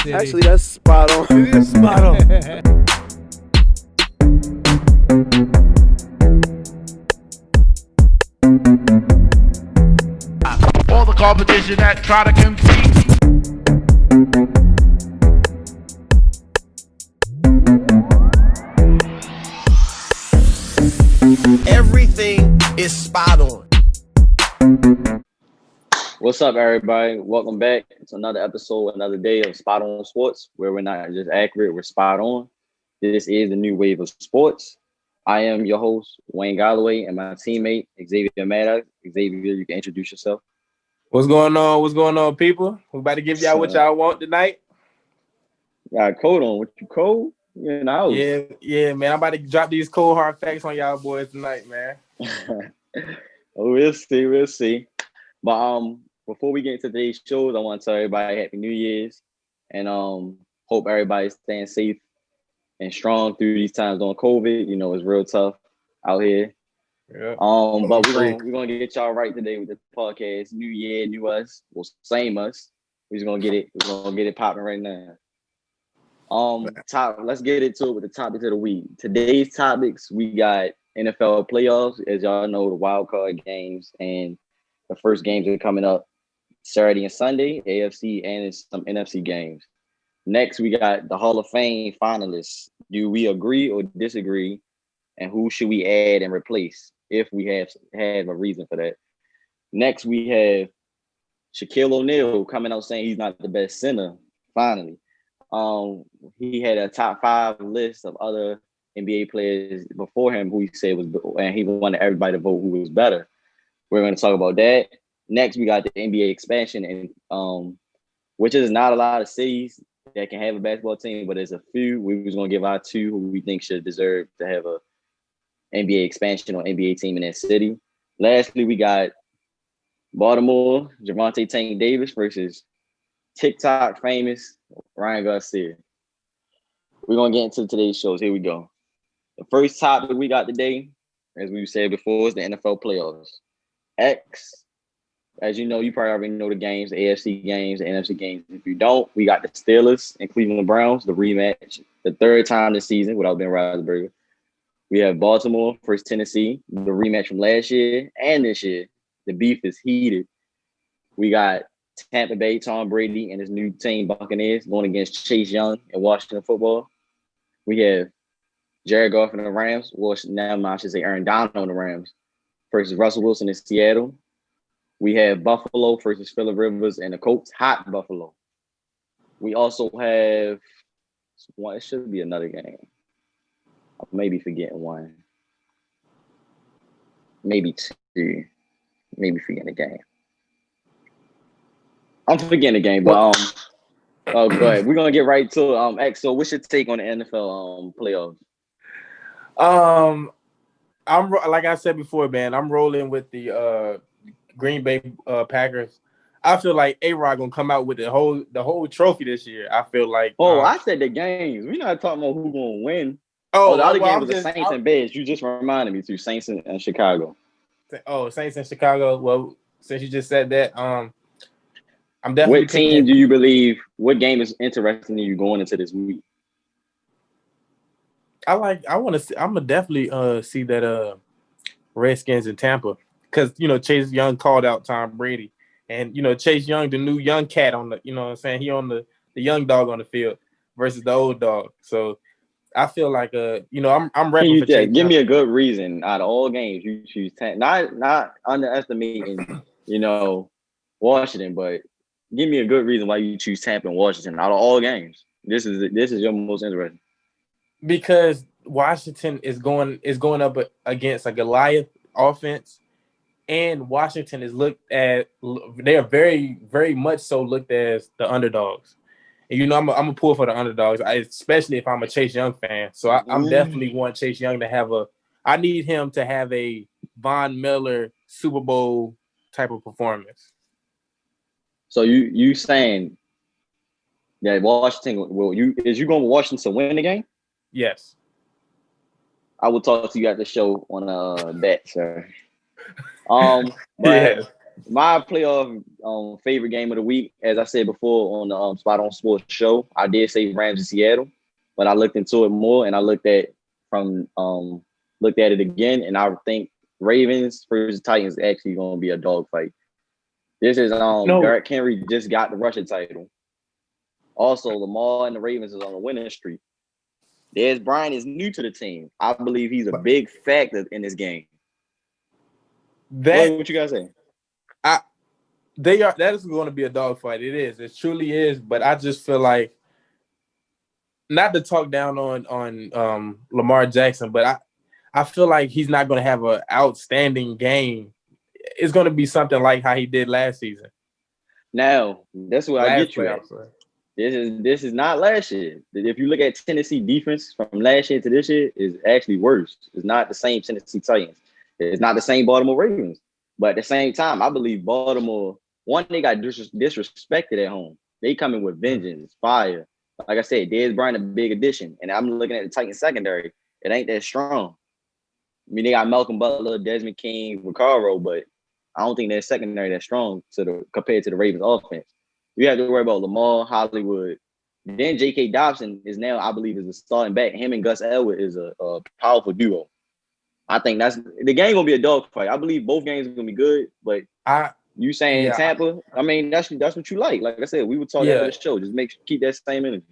city. Actually, that's spot on. It is spot on. All the competition that try to compete. Everything is spot on. What's up, everybody? Welcome back to another episode, another day of Spot On Sports, where we're not just accurate, we're spot on. This is the new wave of sports. I am your host, Wayne Galloway, and my teammate, Xavier Maddox. Xavier, you can introduce yourself. What's going on? What's going on, people? We about to give y'all what y'all want tonight. Got a coat on. What you cold? You in the house? Yeah, man. I'm about to drop these cold hard facts on y'all boys tonight, man. We'll see. But before we get into today's shows, I want to tell everybody Happy New Year's, and hope everybody's staying safe and strong through these times on COVID. You know, it's real tough out here. Yeah. But we're gonna get y'all right today with the podcast. New year, new us. Well, same us. We're just gonna get it. We're gonna get it popping right now. Let's get into it with the topics of the week. Today's topics, we got NFL playoffs. As y'all know, the Wildcard games and the first games are coming up Saturday and Sunday, AFC and some NFC games. Next, we got the Hall of Fame finalists. Do we agree or disagree? And who should we add and replace if we have a reason for that? Next, we have Shaquille O'Neal coming out saying he's not the best center, finally. He had a top 5 list of other NBA players before him who he said was, and he wanted everybody to vote who was better. We're going to talk about that. Next, we got the NBA expansion, and which is not a lot of cities that can have a basketball team, but there's a few. We was going to give our 2 who we think should deserve to have a NBA expansion or NBA team in that city. Lastly, we got Baltimore, Javonte Tank Davis versus TikTok famous Ryan Garcia. We're going to get into today's shows. Here we go. The first topic we got today, as we said before, is the NFL playoffs. As you know, you probably already know the games, the AFC games, the NFC games. If you don't, we got the Steelers and Cleveland Browns, the rematch, the third time this season without Ben Roethlisberger. We have Baltimore versus Tennessee, the rematch from last year and this year. The beef is heated. We got Tampa Bay, Tom Brady, and his new team, Buccaneers, going against Chase Young and Washington football. We have Jared Goff and the Rams. Well, now I should say Aaron Donald and the Rams versus Russell Wilson in Seattle. We have Buffalo versus Phillip Rivers and the Colts, hot Buffalo. We also have one. It should be another game. I may be forgetting one. Maybe 2. Maybe forgetting a game. I'm forgetting the game, but go ahead. We're gonna get right to it. X. So, what's your take on the NFL playoffs? I'm like I said before, man. I'm rolling with the Green Bay Packers. I feel like A-Rod gonna come out with the whole trophy this year. I feel like. I said the games. We're not talking about who's gonna win. The other game was the Saints and Bears. You just reminded me too. Saints and Chicago. Saints in Chicago. Well, since you just said that, I'm definitely. What team do you believe? What game is interesting to you going into this week? I'm gonna definitely see that Redskins in Tampa, because Chase Young called out Tom Brady, and Chase Young, the new young cat on the, what I'm saying, he on the young dog on the field versus the old dog. So I feel like I'm ready for Chase. Give me a good reason out of all games you choose Tampa. Not underestimating Washington, but give me a good reason why you choose Tampa and Washington out of all games. This is your most interesting. Because Washington is going up against a Goliath offense, and Washington is they are very, very much so looked as the underdogs. And I'm a pull for the underdogs, especially if I'm a Chase Young fan. So I'm definitely want Chase Young to I need him to have a Von Miller Super Bowl type of performance. So you saying that Washington you going with Washington to win the game? Yes. I will talk to you at the show on that, sir. But yeah. my playoff favorite game of the week, as I said before on the Spot on Sports show, I did say Rams in Seattle, but I looked into it more and I looked at it again, and I think Ravens versus Titans is actually going to be a dogfight. This is No, Derrick Henry just got the rushing title. Also, Lamar and the Ravens is on a winning streak. Dez Bryant is new to the team. I believe he's a big factor in this game. What you guys say? that is going to be a dogfight. It is. It truly is. But I just feel like, not to talk down on Lamar Jackson, but I feel like he's not going to have an outstanding game. It's going to be something like how he did last season. Now, that's what I get you at. This is not last year. If you look at Tennessee defense from last year to this year, is actually worse. It's not the same Tennessee Titans. It's not the same Baltimore Ravens. But at the same time, I believe Baltimore, one, they got disrespected at home. They come in with vengeance, fire. Like I said, Dez Bryant a big addition. And I'm looking at the Titans secondary. It ain't that strong. I mean, they got Malcolm Butler, Desmond King, Vaccaro, but I don't think their secondary that strong compared to the Ravens offense. You have to worry about Lamar, Hollywood. Then J.K. Dobson is now, I believe, is a starting back. Him and Gus Elwood is a powerful duo. I think that's the game gonna be a dogfight. I believe both games are gonna be good, but you saying Tampa? I mean, that's what you like. Like I said, we were talking about the show. Just keep that same energy.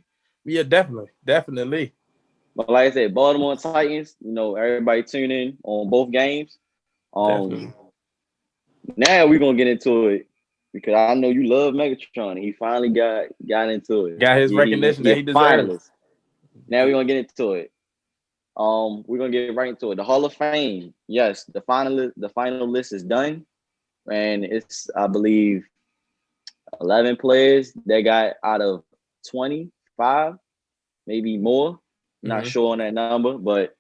Yeah, definitely. But like I said, Baltimore and Titans. Everybody tune in on both games. Now we're gonna get into it because I know you love Megatron. And he finally got into it. Got his recognition that he deserves. Now we're gonna get into it. We're gonna get right into it. The Hall of Fame. Yes, the final list is done, and it's, I believe, 11 players that got out of 25, maybe more. Not sure on that number, but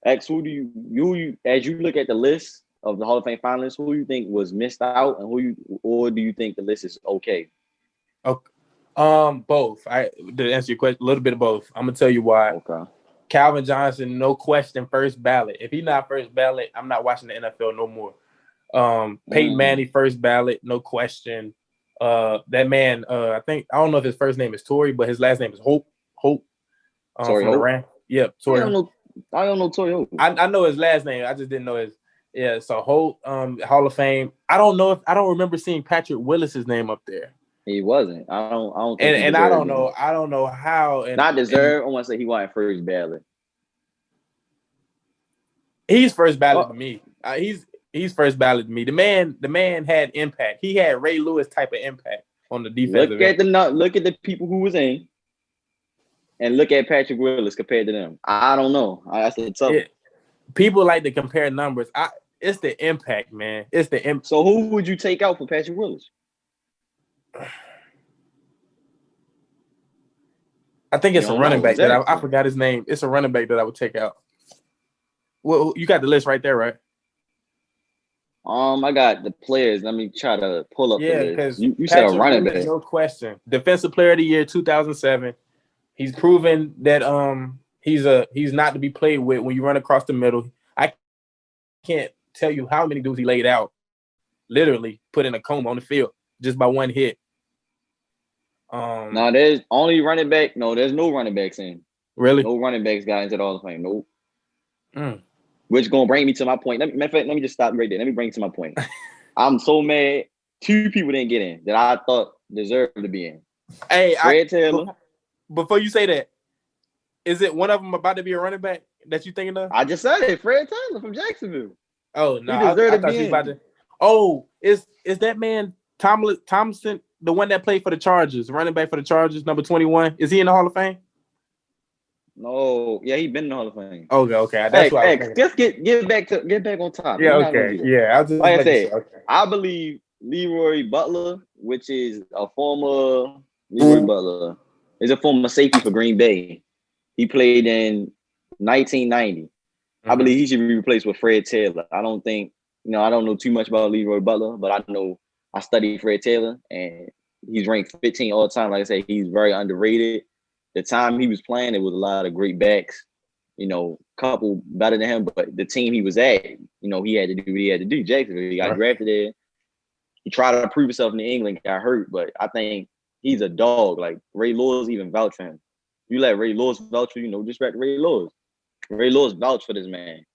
X, who do you as you look at the list of the Hall of Fame finalists, who you think was missed out, and or do you think the list is okay? Okay. Both. To answer your question, a little bit of both. I'm gonna tell you why. Okay. Calvin Johnson, no question, first ballot. If he's not first ballot, I'm not watching the NFL no more. Peyton Manning, first ballot, no question. That man, I don't know if his first name is Torrey, but his last name is Hope. Torrey Hope? Yep, Torrey. I don't know Torrey Hope. I know his last name. I just didn't know his. Yeah, so Hope, Hall of Fame. I don't remember seeing Patrick Willis's name up there. He wasn't. I don't think. And I don't know. I don't know how. Not deserved. I want to say he wasn't first ballot. He's first ballot to me. He's first ballot to me. The man had impact. He had Ray Lewis type of impact on the defense. Look at the people who was in, and look at Patrick Willis compared to them. I don't know. That's a tough. Yeah. People like to compare numbers. It's the impact, man. It's the impact. So who would you take out for Patrick Willis? I think it's a running back that I forgot his name. It's a running back that I would take out. Well, you got the list right there, right? I got the players. Let me try to pull up. Yeah, because you said a running back. No question. Defensive Player of the Year 2007. He's proven that he's not to be played with when you run across the middle. I can't tell you how many dudes he laid out. Literally put in a coma on the field just by one hit. No, there's only running back. No, there's no running backs in. Really? No running backs got into the Hall of Fame. Nope. Which gonna bring me to my point. Let me just stop right there. Let me bring it to my point. I'm so mad 2 people didn't get in that I thought deserved to be in. Hey, Fred Taylor. Before you say that, is it one of them about to be a running back that you thinking of? I just said it. Fred Taylor from Jacksonville. Oh no, I thought he was about to. Oh, is that man Thompson? The one that played for the Chargers, running back for the Chargers, number 21. Is he in the Hall of Fame? No, yeah, he been in the Hall of Fame. Okay. That's why. Just get back on top. Yeah, okay. Yeah, like I said, I believe Leroy Butler, which is a former Butler, is a former safety for Green Bay. He played in 1990. I believe he should be replaced with Fred Taylor. I don't know too much about Leroy Butler, but I studied Fred Taylor, and he's ranked 15 all the time. Like I said, he's very underrated. The time he was playing, it was a lot of great backs, couple better than him. But the team he was at, he had to do what he had to do. Jacksonville, he got drafted there. He tried to prove himself in England, got hurt, but I think he's a dog. Like Ray Lewis even vouch for him. You let Ray Lewis vouch for you, no disrespect to Ray Lewis. Ray Lewis vouch for this man.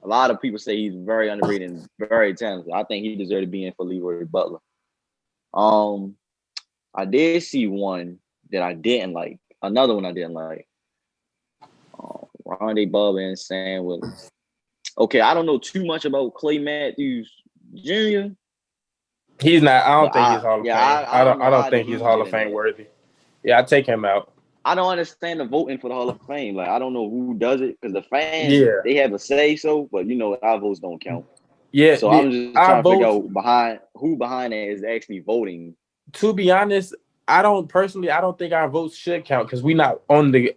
A lot of people say he's very underrated and very talented. I think he deserved to be in for Leroy Butler. I did see one that I didn't like. Another one I didn't like. Rondé Bubba and Sam Willis. Okay, I don't know too much about Clay Matthews Jr. He's not. I don't think he's Hall of Fame. I don't think he's Hall of Fame worthy. Yeah, I take him out. I don't understand the voting for the Hall of Fame. Like, I don't know who does it because the fans, they have a say so, but our votes don't count. Yeah. So I'm just trying to figure out who behind that is actually voting. To be honest, I don't think our votes should count because we're not on the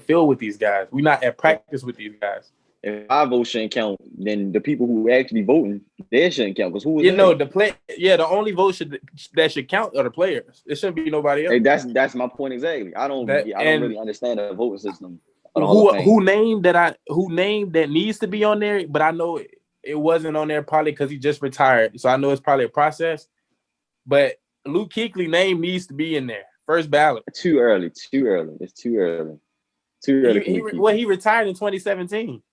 field with these guys. We're not at practice with these guys. If our vote shouldn't count, then the people who actually voting, they shouldn't count because who is the only vote that should count are the players. It shouldn't be nobody else. Hey, that's my point exactly. I don't really understand the voting system. Who named that needs to be on there, but I know it wasn't on there probably because he just retired. So I know it's probably a process. But Luke Kuechly's name needs to be in there. First ballot. Too early. It's too early. He retired in 2017.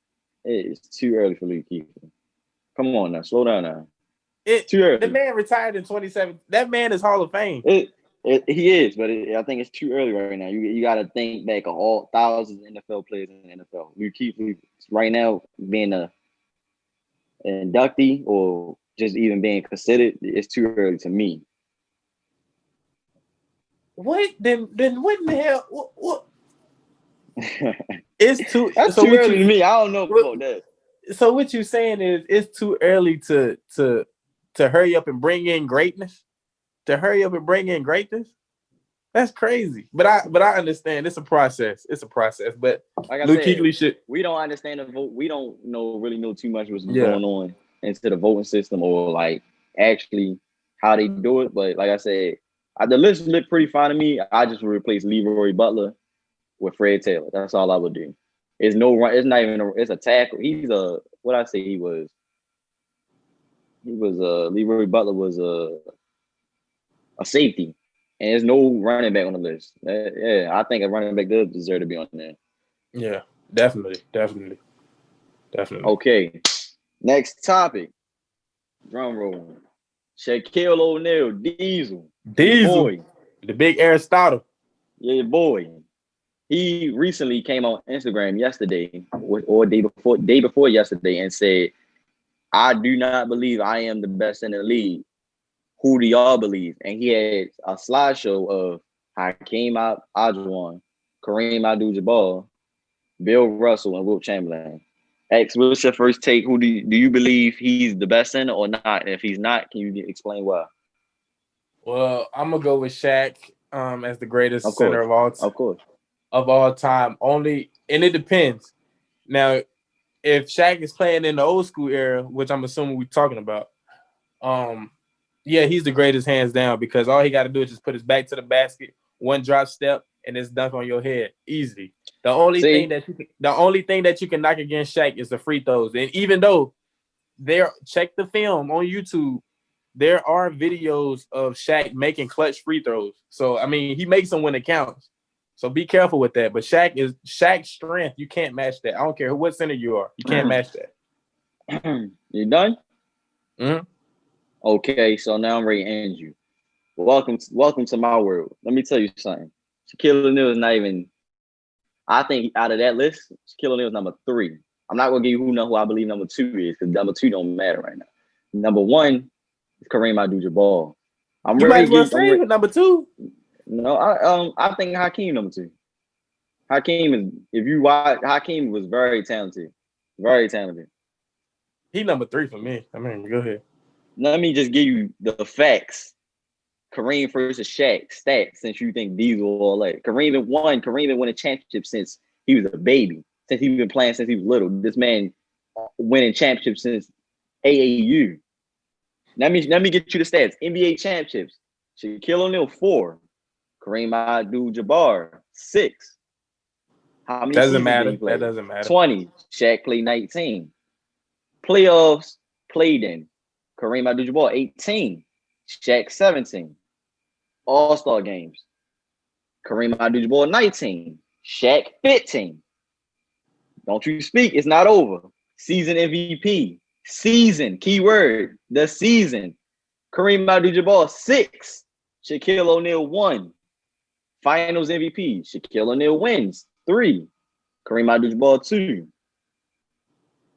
It's too early for Luke Kuechly. Come on now, slow down now. It's too early. The man retired in 2017. That man is Hall of Fame. He is, but I think it's too early right now. You got to think back of all thousands of NFL players in the NFL. Luke Kuechly right now being an inductee or just even being considered, it's too early to me. What? Then what in the hell? What? It's too. That's too early to me. I don't know about that. So what you saying is it's too early to hurry up and bring in greatness. To hurry up and bring in greatness. That's crazy. But I understand it's a process. But like I Luke said, Kuechly should. We don't understand the vote. We don't really know too much what's going on into the voting system or like actually how they do it. But like I said, the list looked pretty fine to me. I just would replace Leroy Butler with Fred Taylor. That's all I would do. It's no run. It's not even. It's a tackle. He's a. What I say he was. Leroy Butler was a safety, and there's no running back on the list. I think a running back does deserve to be on there. Yeah, definitely. Okay, next topic. Drum roll. Shaquille O'Neal, Diesel, boy. The big Aristotle. Yeah, boy. He recently came on Instagram yesterday or day before yesterday and said, I do not believe I am the best in the league. Who do y'all believe? And he had a slideshow of Hakeem Olajuwon, Kareem Abdul-Jabbar, Bill Russell, and Wilt Chamberlain. X, what's your first take? Who do you believe he's the best center or not? And if he's not, can you explain why? Well, I'm gonna go with Shaq as the greatest center of all time. Of course. Of all time. Only, and it depends. Now, if Shaq is playing in the old school era, which I'm assuming we're talking about, he's the greatest hands down because all he got to do is just put his back to the basket, one drop step, and it's dunk on your head, easy. The only thing that you can knock against Shaq is the free throws, and even though check the film on YouTube, there are videos of Shaq making clutch free throws. So I mean, he makes them when it counts. So be careful with that. But Shaq's strength. You can't match that. I don't care what center you are. You can't match that. You done? Mm-hmm. Okay, so now I'm ready to end you. Welcome to my world. Let me tell you something. Shaquille O'Neal is not even. I think out of that list, Shaquille O'Neal is number 3. I'm not gonna give you who I believe number 2 is because number 2 don't matter right now. Number 1 is Kareem Abdul-Jabbar. You might as well say number 2. No, I think Hakeem number 2. Hakeem was very talented. Very talented. He number 3 for me. I mean, go ahead. Let me just give you the facts. Kareem versus Shaq stats, since you think these were all that. Kareem been winning championships since he was a baby. Since he's been playing since he was little. This man winning championships since AAU. Let me get you the stats. NBA championships. Shaquille O'Neal 4. Kareem Abdul-Jabbar 6. How many doesn't matter. That doesn't matter. 20. Shaq played 19. Playoffs played in. Kareem Abdul-Jabbar 18. Shaq 17. All-Star games. Kareem Abdul-Jabbar 19. Shaq 15. Don't you speak. It's not over. Season MVP. Season. Keyword. The season. Kareem Abdul-Jabbar 6. Shaquille O'Neal 1. Finals MVP. Shaquille O'Neal wins 3. Kareem Abdul-Jabbar 2.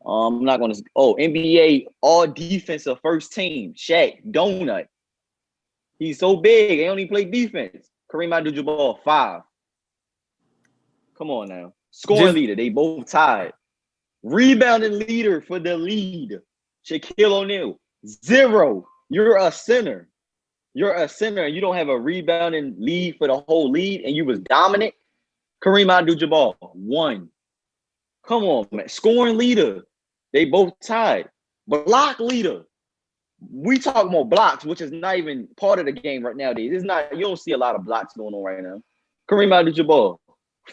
I'm not going to. NBA All Defensive First Team. Shaq Donut. He's so big. He only play defense. Kareem Abdul-Jabbar 5. Come on now. Scoring leader. They both tied. Rebounding leader for the lead. Shaquille O'Neal 0. You're a center. You're a center and you don't have a rebounding lead for the whole lead and you was dominant. Kareem Abdul-Jabbar 1. Come on, man. Scoring leader. They both tied. Block leader. We talk about blocks, which is not even part of the game right nowadays. It's not. You don't see a lot of blocks going on right now. Kareem Abdul-Jabbar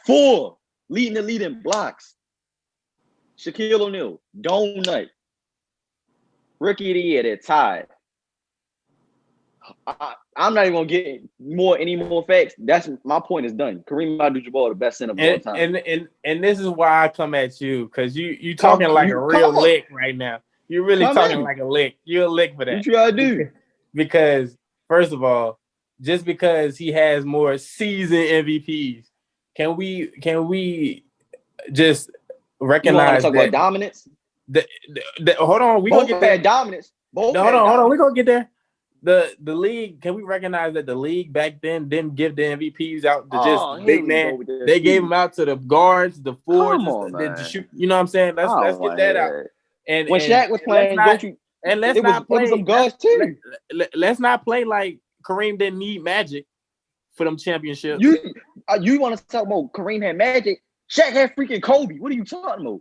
4. Leading the lead in blocks. Shaquille O'Neal donut. Rookie of the year. They're tied. I'm not even gonna get any more facts. That's my point is done. Kareem Abdul-Jabbar, the best center of all time. And this is why I come at you because you talking like a real lick right now. You're really talking like a lick. You're a lick for that. What you gotta do? Because first of all, just because he has more season MVPs, can we just recognize talk about dominance? Hold on, we gonna get there. Dominance. Hold on, we gonna get there. The league, can we recognize that the league back then didn't give the MVPs out to just big man? They gave them out to the guards, the forwards, the shoot. You know what I'm saying? Let's get that out. And when Shaq was playing, let's not play some guards too. Let's not play like Kareem didn't need Magic for them championships. You want to talk about Kareem had Magic? Shaq had freaking Kobe. What are you talking about?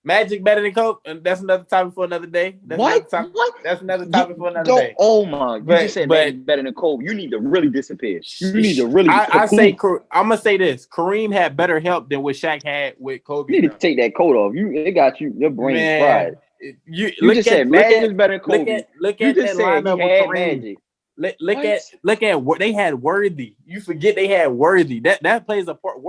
Magic better than Kobe, and that's another topic for another day. What? That's another topic for another day. Oh my! You just said Magic better than Kobe. You need to really disappear. You need to really. I'm gonna say this: Kareem had better help than what Shaq had with Kobe. You need to take that coat off. It got you. Your brain is fried. You just said Magic is better than Kobe. Look at that lineup with Kareem. Look at what they had. Worthy. You forget they had Worthy. That plays a part.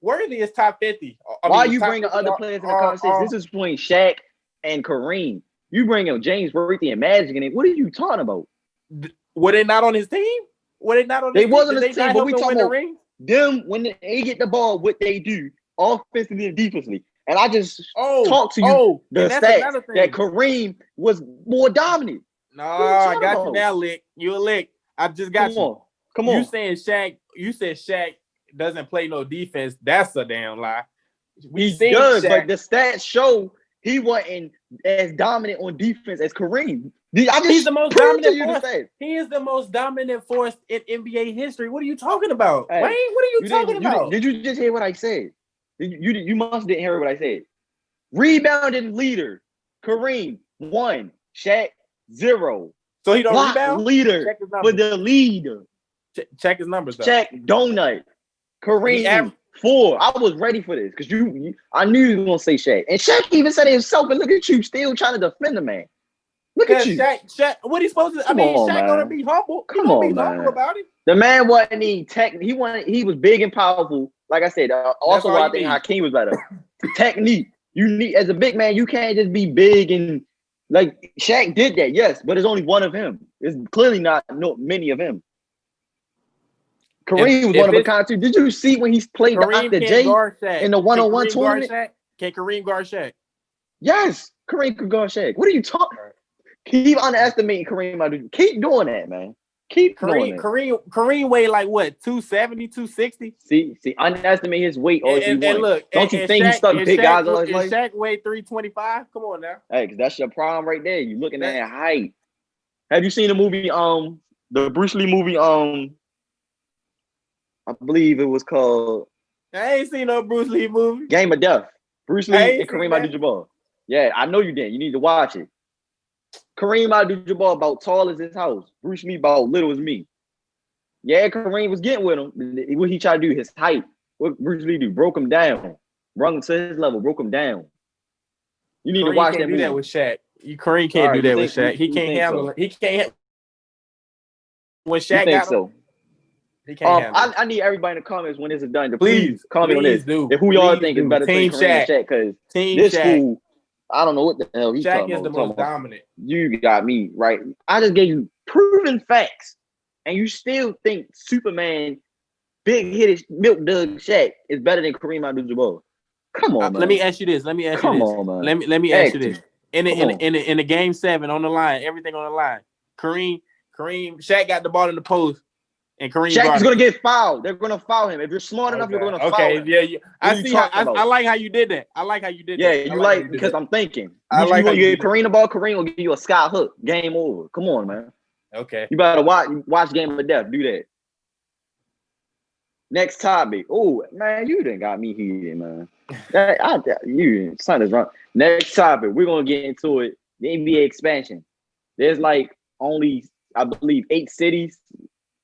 Worthy is top 50. Why are you bringing other players in the conversation? This is between Shaq and Kareem. You bring up James Worthy and Magic in it. What are you talking about? Were they not on his team? They wasn't on his team, but we talking about them when they get the ball, what they do offensively and defensively. And I just talked to you the stats that Kareem was more dominant. No, I got you now, Lick. You a lick. I just got you. Come on. You said Shaq doesn't play no defense. That's a damn lie. He does, but the stats show he wasn't as dominant on defense as Kareem. He's the most dominant force. He is the most dominant force in NBA history. What are you talking about? Hey, Wayne, what are you talking about? Did you just hear what I said? You must didn't hear what I said. Rebounding leader, Kareem 1, Shaq 0. So he don't rebound? Leader for the lead. Check his numbers though. Check donut. Kareem 4. I was ready for this because I knew you were gonna say Shaq. And Shaq even said it himself, and look at you still trying to defend the man. Look at you. Shaq, what he supposed to Shaq gonna be humble. Come on, man. Humble about it. The man wasn't he was big and powerful. Like I said, also I think Hakeem was better. Technique. You need as a big man, you can't just be big and like Shaq did that, yes, but it's only one of him. It's clearly not many of him. Kareem was one of a kind too. Did you see when he played Dr. J in the one-on-one tournament? Can Kareem guard Shaq? Yes, Kareem could guard Shaq. What are you talking? Keep underestimating Kareem. Keep doing that, man. Keep doing that. Kareem weighed like what? 270, 260? See, underestimate his weight. And look, don't you think he stuck big guys on his life? Shaq weighed 325? Come on now. Hey, because that's your problem right there. You looking at height. Have you seen the movie, the Bruce Lee movie, I believe it was called. I ain't seen no Bruce Lee movie. Game of Death. Bruce Lee and Kareem Abdul-Jabbar. Yeah, I know you didn't. You need to watch it. Kareem Abdul-Jabbar about tall as his house. Bruce Lee about little as me. Yeah, Kareem was getting with him. What he tried to do, his height. What Bruce Lee do? Broke him down. Brought him to his level. Broke him down. You need to watch that movie. Kareem can't do that with Shaq. Kareem can't do that with Shaq. He can't handle it. He can't. when You Shaq think got him, so? he can't handle it. I need everybody in the comments when this is done to Please, please comment on this. do. If who y'all Please think is do. better Team between Kareem and Shaq. Shaq, because Team this Shaq. fool, I don't know what the hell he's Shaq talking is about. the most dominant. You got me right. I just gave you proven facts, and you still think Superman, big hitters, milk dug Shaq is better than Kareem Abdul-Jabbar? Come on, man. Let me ask you this. Come on, man. Let me ask you Ask this. me. In the game 7 on the line, everything on the line. Shaq got the ball in the post, and Kareem Shaq is guarded. gonna get fouled. They're gonna foul him. If you're smart enough, you're gonna foul him. Yeah. What I are you see how talking about? I like how you did that. I like how you did Yeah, that. you like because I'm thinking. I like how you you give Kareem the ball. Kareem will give you a sky hook. Game over. Come on, man. Okay. You better watch Game of Death. Do that. Next topic. Oh man, you done got me heated, man. Something is wrong. Next topic. We're gonna get into it. The NBA expansion. There's like only, I believe, 8 cities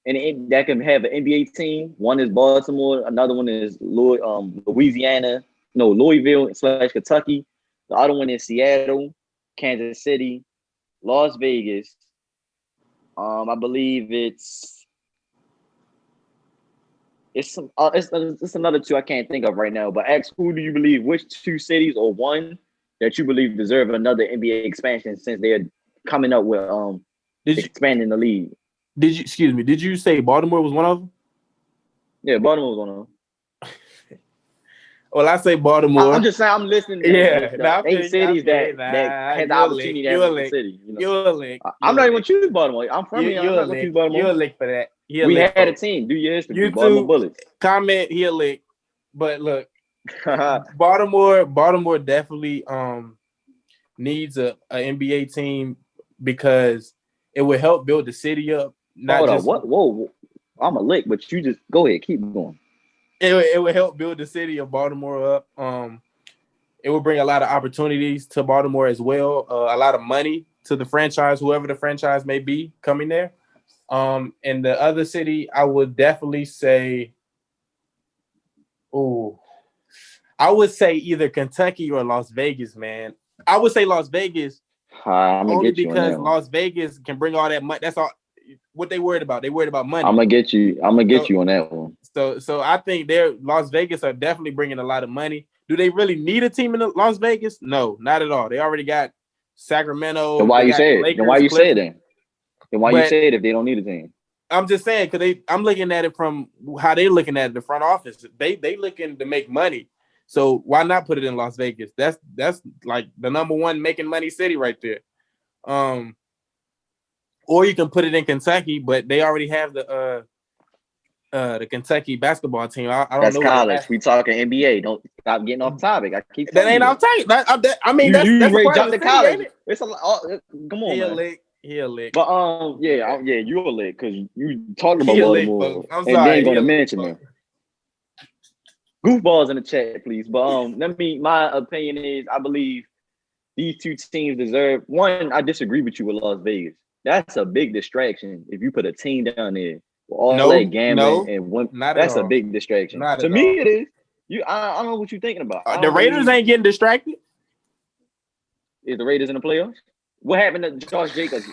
that can have an NBA team. One is Baltimore. Another one is Louisiana. No, Louisville/Kentucky. The other one is Seattle, Kansas City, Las Vegas. I believe it's another 2 I can't think of right now. But ask who do you believe, which 2 cities or one that you believe deserve another NBA expansion since they're coming up with expanding the league. Did you say Baltimore was one of them? Yeah, Baltimore was one of them. Well, I say Baltimore. I'm just saying I'm listening to 8 cities that had the opportunity to have a city. You're a lick. I'm not even gonna choose Baltimore. I'm from here. I'm not gonna choose Baltimore. You're a lick for that. We had a team. Do your history. Baltimore Bullets. Comment, he a lick. But look, Baltimore definitely needs a NBA team because it would help build the city up. Hold up. What? Whoa. I'm a lick, but you just go ahead. Keep going. It would help build the city of Baltimore up. It would bring a lot of opportunities to Baltimore as well. A lot of money to the franchise, whoever the franchise may be coming there. And the other city, I would definitely say, I would say either Kentucky or Las Vegas, man. I would say Las Vegas only because Las Vegas can bring all that money. That's all what they worried about. They worried about money. I'm gonna get you on that one. So I think Las Vegas are definitely bringing a lot of money. Do they really need a team in Las Vegas? No, not at all. They already got Sacramento. Then why you say it? Then why you say it then? Then why you say it if they don't need a team? I'm just saying because I'm looking at it from how they're looking at it, the front office. They looking to make money. So why not put it in Las Vegas? That's like the number one making money city right there. Or you can put it in Kentucky, but they already have the Kentucky basketball team. I don't that's know. That's college. We talking NBA. Don't stop getting off topic. I keep that ain't off topic. That's jump to college. It's a come on, man. He a lick. But you a lick because you talking about Baltimore and they ain't gonna mention them. Goofballs in the chat, please. But my opinion is I believe these 2 teams deserve one. I disagree with you with Las Vegas. That's a big distraction if you put a team down there with all that gambling and one. That's a big distraction. To me, it is. I don't know what you're thinking about. The Raiders ain't getting distracted. Is the Raiders in the playoffs? What happened to Josh Jacobs? As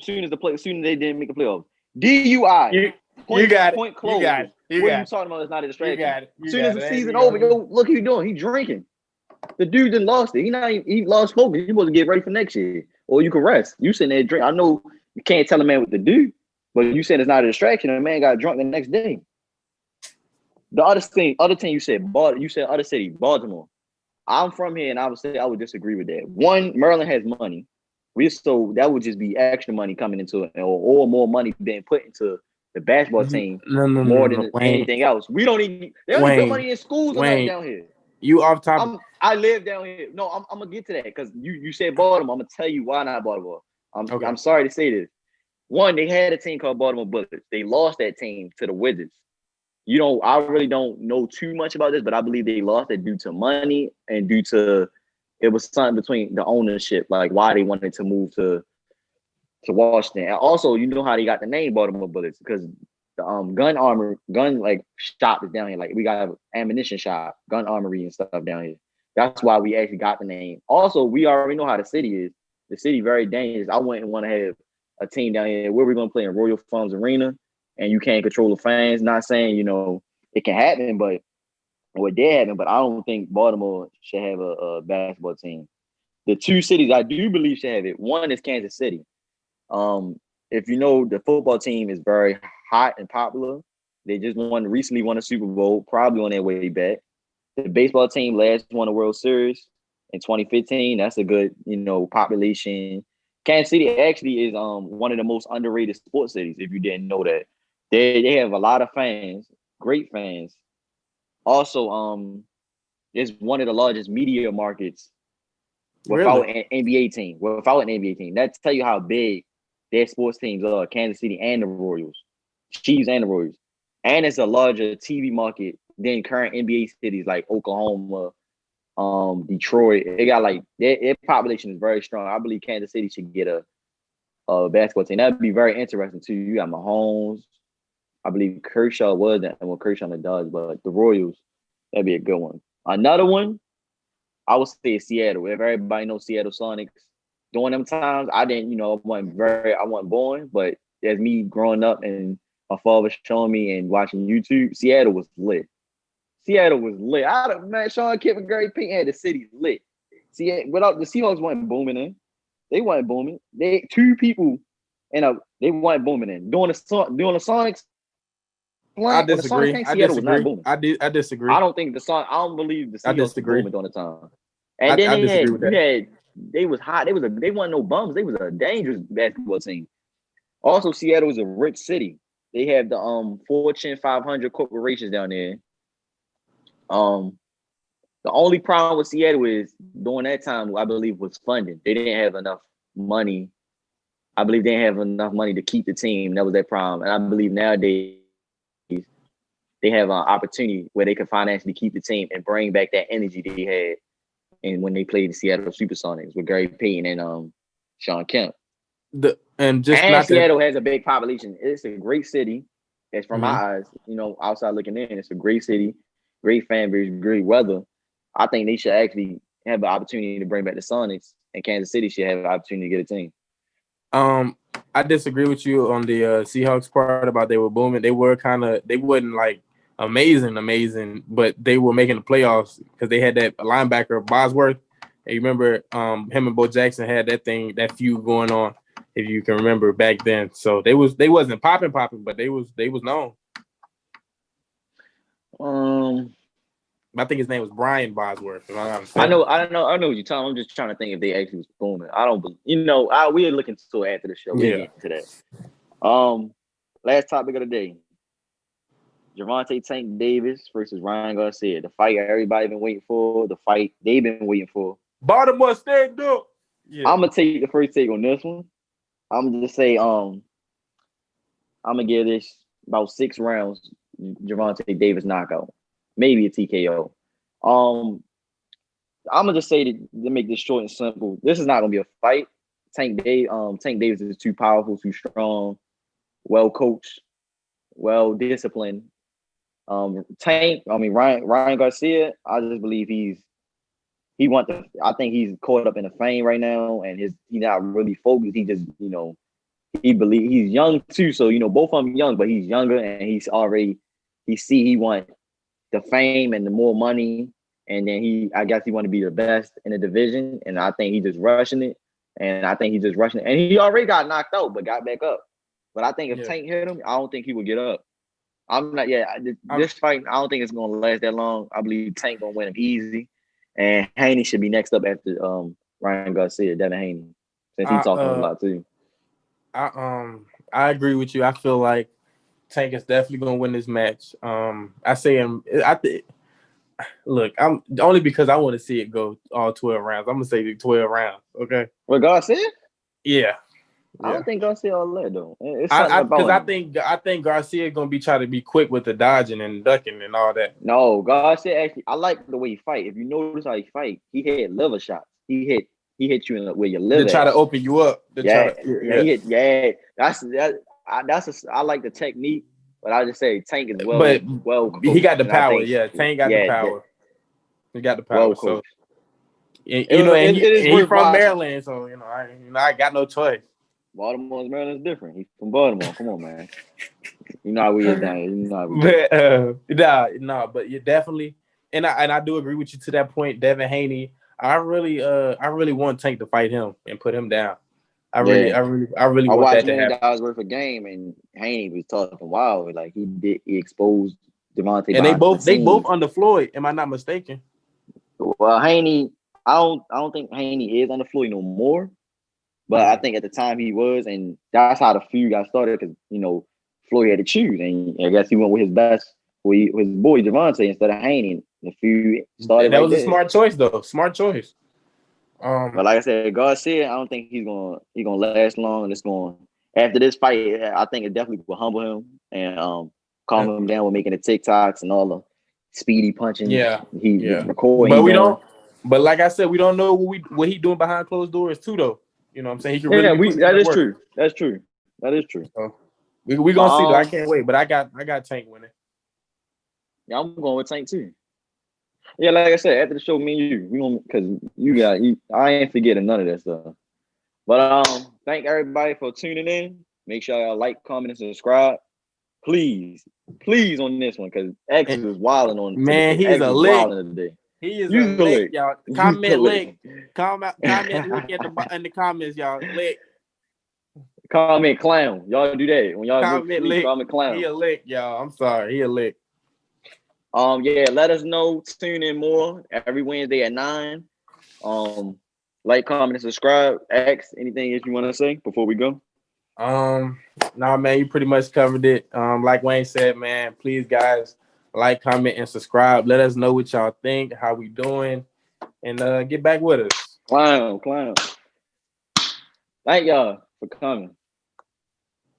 soon as they didn't make the playoffs. DUI. You got it. Point closed. You got it. What are you talking about? It's not a distraction. As soon as the season over, look what he's doing. He's drinking. The dude done lost it. He lost focus. He's supposed to get ready for next year. Or you can rest. You sitting there drink. I know you can't tell a man what to do, but you said it's not a distraction. And the man got drunk the next day. The other thing you said, other city, Baltimore. I'm from here, and I would disagree with that. One, Maryland has money. That would just be extra money coming into it, or more money being put into the basketball team more than anything else. We don't even. They don't even put money in schools down here. You off topic. I live down here. No, I'm gonna get to that because you said Baltimore. I'm gonna tell you why not Baltimore. I'm sorry to say this. One, they had a team called Baltimore Bullets. They lost that team to the Wizards. I really don't know too much about this, but I believe they lost it due to money and due to it was something between the ownership, like why they wanted to move to Washington. And also, you know how they got the name Baltimore Bullets because the gun shop is down here. Like we got an ammunition shop, gun armory and stuff down here. That's why we actually got the name. Also, we already know how the city is. The city very dangerous. I wouldn't want to have a team down here. Where we're going to play in Royal Farms Arena, and you can't control the fans. Not saying it can happen, but or it did happen. But I don't think Baltimore should have a basketball team. The two cities I do believe should have it. One is Kansas City. If you know, the football team is very hot and popular. They just recently won a Super Bowl, probably on their way back. The baseball team last won a World Series in 2015. That's a good, population. Kansas City actually is one of the most underrated sports cities, if you didn't know that. They have a lot of fans, great fans. Also, it's one of the largest media markets without an NBA team. That tell you how big their sports teams are, Kansas City and the Royals. Chiefs and the Royals. And it's a larger TV market than current NBA cities like Oklahoma, Detroit. They got their population is very strong. I believe Kansas City should get a basketball team. That'd be very interesting too. You got Mahomes. I believe Kershaw was that, and Kershaw on the Dodgers, but the Royals, that'd be a good one. Another one, I would say Seattle. If everybody knows Seattle Sonics, during them times, I didn't, I wasn't born, but as me growing up and my father showing me and watching YouTube, Seattle was lit. Man, Sean Kemp and Gary Payton had the city lit. See, without the Seahawks weren't booming in. They weren't booming. Two people, they weren't booming in. During the Sonics, I disagree. I disagree. I don't think I don't believe the Seahawks were booming during the time. And then they was hot. They weren't no bums. They was a dangerous basketball team. Also, Seattle is a rich city. They have the Fortune 500 corporations down there. The only problem with Seattle is during that time, I believe, was funding. They didn't have enough money. I believe they didn't have enough money to keep the team. That was their problem. And I believe nowadays they have an opportunity where they can financially keep the team and bring back that energy they had and when they played the Seattle Supersonics with Gary Payton and Sean Kemp. Seattle has a big population. It's a great city. It's from my eyes, outside looking in. It's a great city, great fan base, great weather. I think they should actually have the opportunity to bring back the Sonics, and Kansas City should have the opportunity to get a team. I disagree with you on the Seahawks part about they were booming. They wasn't like amazing, but they were making the playoffs because they had that linebacker Bosworth. And you remember him and Bo Jackson had that feud going on, if you can remember back then. So they wasn't popping, but they was known. I think his name was Brian Bosworth. I know what you're talking. I'm just trying to think if they actually was booming. I don't believe. We're looking to it after the show. We'll get into that. Last topic of the day: Gervonta Tank Davis versus Ryan Garcia. The fight everybody been waiting for. The fight they've been waiting for. Baltimore stand up. Yeah. I'm gonna take the first take on this one. I'm gonna just say, I'm gonna give this about 6 rounds. Gervonta Davis knockout. Maybe a TKO. I'm gonna just say to make this short and simple. This is not gonna be a fight. Tank Davis is too powerful, too strong, well coached, well disciplined. Ryan Garcia. I just believe I think he's caught up in the fame right now, and he's not really focused. He just he's young too. So both of them young, but he's younger, and he want the fame and the more money, and then I guess he want to be the best in the division, and I think he's just rushing it, and he already got knocked out, but got back up. But I think if Tank hit him, I don't think he would get up. This fight, I don't think it's gonna last that long. I believe Tank gonna win him easy, and Haney should be next up after Ryan Garcia, Devin Haney, since he's talking a lot too. I agree with you. I feel like Tank is definitely gonna win this match. Look, I'm only because I want to see it go all 12 rounds. I'm gonna say 12 rounds. Okay. What Garcia? Yeah. I don't think Garcia all that though. I think Garcia gonna be trying to be quick with the dodging and ducking and all that. No, Garcia actually. I like the way he fight. If you notice how he fight, he hit liver shots. He hit you where your liver. To try to open you up. I like the technique, but I just say Tank is well coached. He got the power. Tank got the power. He got the power. So, he's from Maryland, so I got no choice. Baltimore's Maryland's different. He's from Baltimore. Come on, man. You know how we get down here. You know how we get. But you definitely, and I do agree with you to that point, Devin Haney. I really want Tank to fight him and put him down. I really want watched that to happen. $1 million worth of game, and Haney was talking wild. Like he exposed Devontae. And they both under Floyd. Am I not mistaken? Well, Haney, I don't think Haney is under Floyd no more. But I think at the time he was, and that's how the feud got started because, Floyd had to choose. And I guess he went with his his boy Devontae instead of Haney. The feud started. That was a smart choice, though. Smart choice. But like I said, God said, I don't think he's gonna last long. And it's going after this fight. I think it definitely will humble him and calm him down with making the TikToks and all the speedy punching. He recording. But we don't. But like I said, we don't know what he doing behind closed doors too, though. You know what I'm saying? He can really that is true. That's true. That is true. So we gonna see. Though. I can't wait. But I got Tank winning. Yeah, I'm going with Tank too. Yeah, like I said, after the show, me and you, we gonna because I ain't forgetting none of that stuff. But thank everybody for tuning in. Make sure y'all like, comment, and subscribe. Please on this one because X is wilding on. Man, he's a lick. He is a lick, y'all. Comment lick. Comment lick in the comments, y'all. Lick. Comment clown. Y'all do that. When y'all comment lick. Comment clown. He a lick, y'all. I'm sorry. He a lick. Let us know. Tune in more every Wednesday at 9. Like, comment, and subscribe. X, anything else you want to say before we go? Nah, man, you pretty much covered it. Like Wayne said, man, please, guys, like, comment, and subscribe. Let us know what y'all think, how we doing, and get back with us. Clown. Thank y'all for coming.